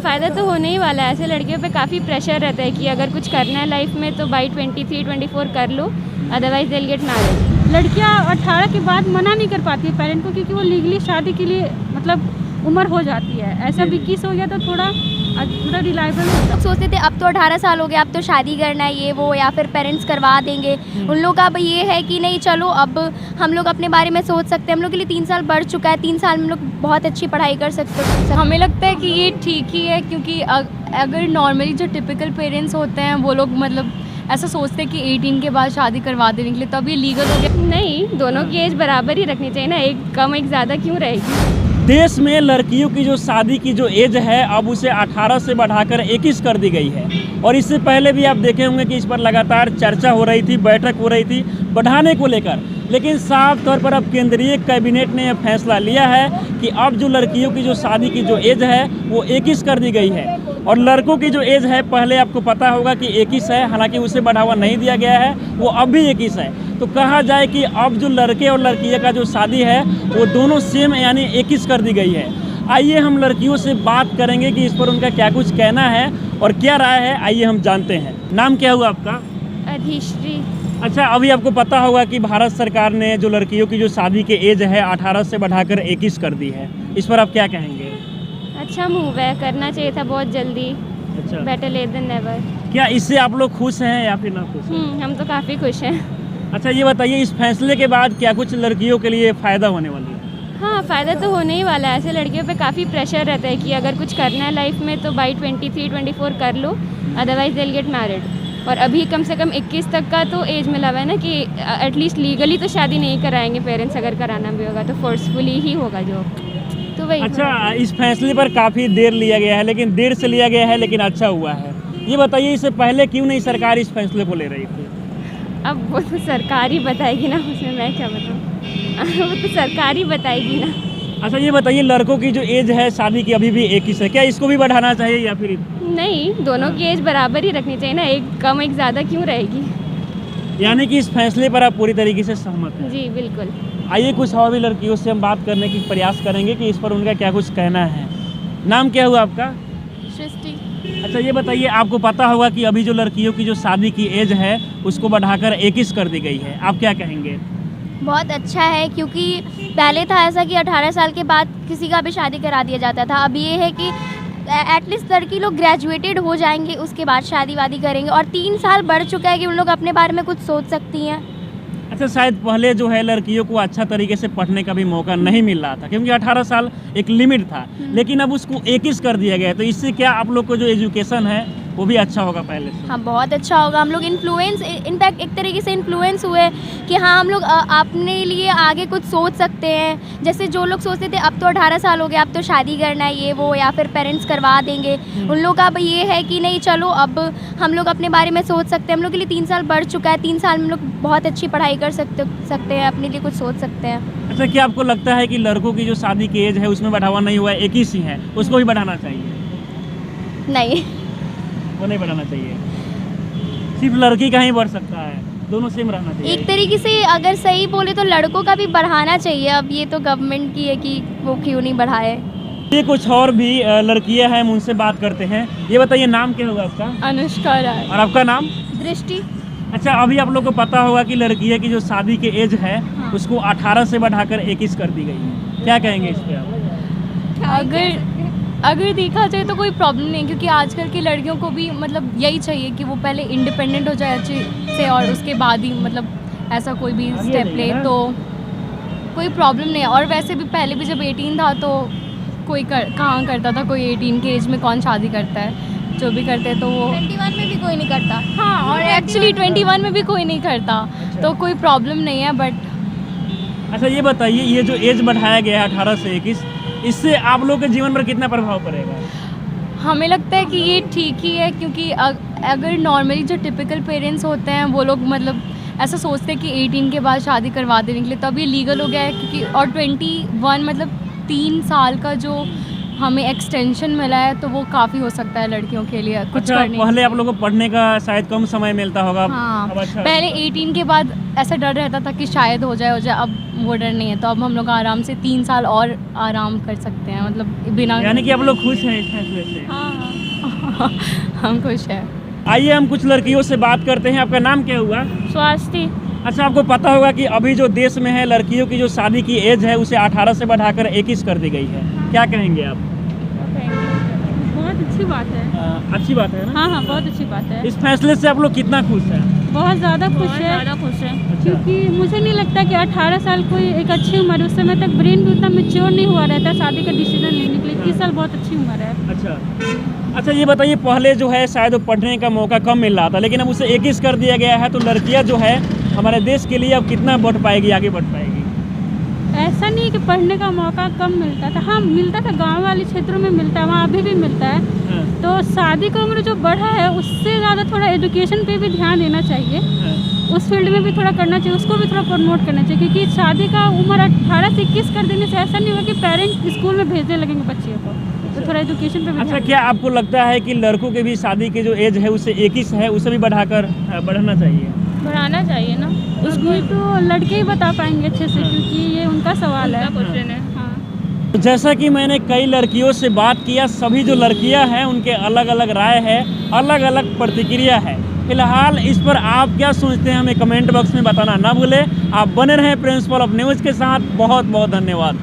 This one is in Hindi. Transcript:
फ़ायदा तो होने ही वाला है। ऐसे लड़कियों पे काफ़ी प्रेशर रहता है कि अगर कुछ करना है लाइफ में तो बाई 23-24 कर लो, otherwise they will get married. लड़कियां 18 के बाद मना नहीं कर पाती है पेरेंट को, क्योंकि वो लीगली शादी के लिए मतलब उम्र हो जाती है। ऐसा 21 हो गया तो थोड़ा रिलायबल लोग सोचते थे अब तो 18 साल हो गया, अब तो शादी करना है ये वो, या फिर पेरेंट्स करवा देंगे। उन लोग का अब ये है कि नहीं चलो अब हम लोग अपने बारे में सोच सकते हैं। हम लोग के लिए 3 साल बढ़ चुका है, 3 साल में हम लोग बहुत अच्छी पढ़ाई कर सकते हैं। हमें लगता है कि ये ठीक ही है, क्योंकि अगर नॉर्मली जो टिपिकल पेरेंट्स होते हैं वो लोग मतलब ऐसा सोचते हैं कि 18 के बाद शादी करवा देने के लिए, तो अब ये लीगल हो गया। नहीं, दोनों की एज बराबर ही रखनी चाहिए ना, एक कम एक ज़्यादा क्यों रहेगी। देश में लड़कियों की जो शादी की जो एज है अब उसे 18 से बढ़ाकर 21 कर दी गई है। और इससे पहले भी आप देखे होंगे कि इस पर लगातार चर्चा हो रही थी, बैठक हो रही थी बढ़ाने को लेकर। लेकिन साफ तौर पर अब केंद्रीय कैबिनेट ने यह फैसला लिया है कि अब जो लड़कियों की जो शादी की जो एज है वो 21 कर दी गई है। और लड़कों की जो एज है पहले आपको पता होगा कि 21 है, हालांकि उसे बढ़ावा नहीं दिया गया है, वो अब भी 21 है। तो कहा जाए कि अब जो लड़के और लड़कियों का जो शादी है वो दोनों सेम यानी 21 कर दी गई है। आइए हम लड़कियों से बात करेंगे कि इस पर उनका क्या कुछ कहना है और क्या राय है, आइए हम जानते हैं। नाम क्या हुआ आपका? अधिश्री। अच्छा, अभी आपको पता होगा कि भारत सरकार ने जो लड़कियों की जो शादी की एज है 18 से बढ़ाकर 21 कर दी है, इस पर आप क्या कहेंगे? अच्छा मूव है, करना चाहिए था बहुत जल्दी। अच्छा, बेटर लेट देन नेवर। क्या इससे आप लोग खुश हैं या फिर ना खुश हैं? हम तो काफ़ी खुश हैं। अच्छा, ये बताइए इस फैसले के बाद क्या कुछ लड़कियों के लिए फ़ायदा होने वाली है? हाँ, फ़ायदा तो होने ही वाला है। ऐसे लड़कियों पे काफ़ी प्रेशर रहता है कि अगर कुछ करना है लाइफ में तो बाई 23-24 कर लो, otherwise they will get married. और अभी कम से कम 21 तक का तो एज मिला हुआ है ना कि एटलीस्ट लीगली तो शादी नहीं कराएंगे पेरेंट्स, अगर कराना भी होगा तो फोर्सफुली ही होगा जो। तो वही। अच्छा, इस फैसले पर काफ़ी देर लिया गया है, लेकिन देर से लिया गया है लेकिन अच्छा हुआ है। ये बताइए इससे पहले क्यों नहीं सरकार इस फैसले को ले रही थी? अब वो तो सरकार ही बताएगी ना, उसमें मैं क्या बताऊँ। वो तो सरकार ही बताएगी ना। अच्छा, ये बताइए लड़कों की जो एज है शादी की अभी भी 21 है, क्या इसको भी बढ़ाना चाहिए या फिर? नहीं, दोनों की एज बराबर ही रखनी चाहिए ना, एक कम एक ज़्यादा क्यों रहेगी। यानी कि इस फैसले पर आप पूरी तरीके से सहमत हैं? जी बिल्कुल। आइए कुछ और भी लड़कियों से हम बात करने की प्रयास करेंगे कि इस पर उनका क्या कुछ कहना है। नाम क्या हुआ आपका? सृष्टि। अच्छा, ये बताइए आपको पता होगा कि अभी जो लड़कियों की जो शादी की एज है उसको बढ़ाकर 21 कर दी गई है, आप क्या कहेंगे? बहुत अच्छा है, क्योंकि पहले था ऐसा कि 18 साल के बाद किसी का भी शादी करा दिया जाता था। अब ये है कि एटलीस्ट लड़की लोग ग्रेजुएटेड हो जाएंगे उसके बाद शादी वादी करेंगे, और 3 साल बढ़ चुका है कि उन लोग अपने बारे में कुछ सोच सकती हैं। अच्छा, शायद पहले जो है लड़कियों को अच्छा तरीके से पढ़ने का भी मौका नहीं मिल रहा था, क्योंकि 18 साल एक लिमिट था, लेकिन अब उसको 21 कर दिया गया है। तो इससे क्या आप लोग को जो एजुकेशन है वो भी अच्छा होगा पहले से? हाँ, बहुत अच्छा होगा। हम लोग इन्फ्लुएंस, इनफैक्ट एक तरीके से इन्फ्लुएंस हुए कि हाँ हम लोग अपने लिए आगे कुछ सोच सकते हैं। जैसे जो लोग सोचते थे अब तो 18 साल हो गया, अब तो शादी करना है ये वो, या फिर पेरेंट्स करवा देंगे। उन लोग का अब ये है कि नहीं चलो अब हम लोग अपने बारे में सोच सकते हैं। हम लोग के लिए 3 साल बढ़ चुका है, 3 साल में हम लोग बहुत अच्छी पढ़ाई कर सकते हैं, अपने लिए कुछ सोच सकते हैं। अच्छा, क्या आपको लगता है कि लड़कों की जो शादी की एज है उसमें बढ़ावा नहीं हुआ है, 21 ही है, उसको भी बढ़ाना चाहिए? नहीं, वो नहीं बढ़ाना चाहिए, सिर्फ लड़की का ही बढ़ सकता है, दोनों सेम रहना चाहिए। एक तरीके से अगर सही बोले तो लड़कों का भी बढ़ाना चाहिए। अब ये तो गवर्नमेंट की है कि वो क्यों नहीं बढ़ाए। ये कुछ और भी लड़कियां हैं, हम उनसे बात करते हैं। ये बताइए नाम क्या होगा आपका? अनुष्का राय। और आपका नाम? दृष्टि। अच्छा, अभी आप लोग को पता होगा कि लड़कियों की जो शादी की एज है उसको 18 से बढ़ाकर 21 कर दी गई है, क्या कहेंगे इस पे आप? अगर देखा जाए तो कोई प्रॉब्लम नहीं, क्योंकि आजकल की लड़कियों को भी मतलब यही चाहिए कि वो पहले इंडिपेंडेंट हो जाए अच्छे से, और उसके बाद ही मतलब ऐसा कोई भी स्टेप ले तो कोई प्रॉब्लम नहीं है। और वैसे भी पहले भी जब 18 था तो कोई कहाँ करता था, कोई 18 के एज में कौन शादी करता है, जो भी करते तो वो 21 में भी कोई नहीं करता। हाँ, और एक्चुअली 21 में भी कोई नहीं करता, तो कोई प्रॉब्लम नहीं है। बट अच्छा, ये बताइए ये जो एज बढ़ाया गया है 18 से 21, इससे आप लोग के जीवन पर कितना प्रभाव पड़ेगा? हमें लगता है कि ये ठीक ही है, क्योंकि अगर नॉर्मली जो टिपिकल पेरेंट्स होते हैं वो लोग मतलब ऐसा सोचते हैं कि 18 के बाद शादी करवा देने के लिए, तो अब ये लीगल हो गया है। क्योंकि और 21 मतलब 3 साल का जो हमें एक्सटेंशन मिला है तो वो काफ़ी हो सकता है लड़कियों के लिए कुछ अच्छा, करने। पहले आप लोगों को पढ़ने का शायद कम समय मिलता होगा। हाँ, अब अच्छा पहले 18 के बाद ऐसा डर रहता था कि शायद हो जाए। अब वो डर नहीं है, तो अब हम लोग आराम से 3 साल और आराम कर सकते हैं, मतलब बिना यानी कि आप लोग खुश हैं इस फैसले से? हाँ हम खुश हैं। आइए हम कुछ लड़कियों से बात करते हैं। आपका नाम क्या हुआ? स्वास्थ्य अच्छा, आपको पता होगा कि अभी जो देश में है लड़कियों की जो शादी की एज है उसे 18 से बढ़ाकर 21 कर दी गई है, क्या कहेंगे आप? बहुत अच्छी बात है। अच्छी बात है ना? हाँ हाँ, बहुत अच्छी बात है। इस फैसले से आप लोग कितना खुश हैं? बहुत ज़्यादा खुश है क्योंकि मुझे नहीं लगता कि 18 साल कोई एक अच्छी उम्र है। उस समय तक ब्रेन भी उतना मेच्योर नहीं हुआ रहता शादी का डिसीजन लेने के लिए। 21 साल बहुत अच्छी उम्र है। अच्छा ये बताइए, पहले जो है शायद वो पढ़ने का मौका कम मिल रहा था, लेकिन अब उसे 21 कर दिया गया है, तो लड़कियां जो है हमारे देश के लिए अब कितना बढ़ पाएगी, आगे बढ़ पाएगी? ऐसा नहीं है कि पढ़ने का मौका कम मिलता था, हाँ मिलता था, गांव वाले क्षेत्रों में मिलता है, वहाँ अभी भी मिलता है। हाँ, तो शादी का उम्र जो बढ़ा है उससे ज़्यादा थोड़ा एजुकेशन पे भी ध्यान देना चाहिए। हाँ। उस फील्ड में भी थोड़ा करना चाहिए, उसको भी थोड़ा प्रमोट करना चाहिए, क्योंकि शादी का उम्र 18 से 21 कर देने से ऐसा नहीं होगा कि पेरेंट्स स्कूल में भेजने लगेंगे बच्चे को। तो थोड़ा एजुकेशन पे भी अच्छा, ध्यान क्या आपको लगता है कि लड़कों के भी शादी की जो एज है उसे 21 है, उसे भी बढ़ाकर बढ़ाना चाहिए? बढ़ाना चाहिए ना, उसको तो लड़के ही बता पाएंगे अच्छे से, क्योंकि ये उनका सवाल है। क्वेश्चन है। हाँ। जैसा कि मैंने कई लड़कियों से बात किया, सभी जो लड़कियां हैं उनके अलग अलग राय है, अलग अलग प्रतिक्रिया है। फिलहाल इस पर आप क्या सोचते हैं हमें कमेंट बॉक्स में बताना ना भूलें। आप बने रहें प्रिंसिपल ऑफ न्यूज़ के साथ। बहुत बहुत धन्यवाद।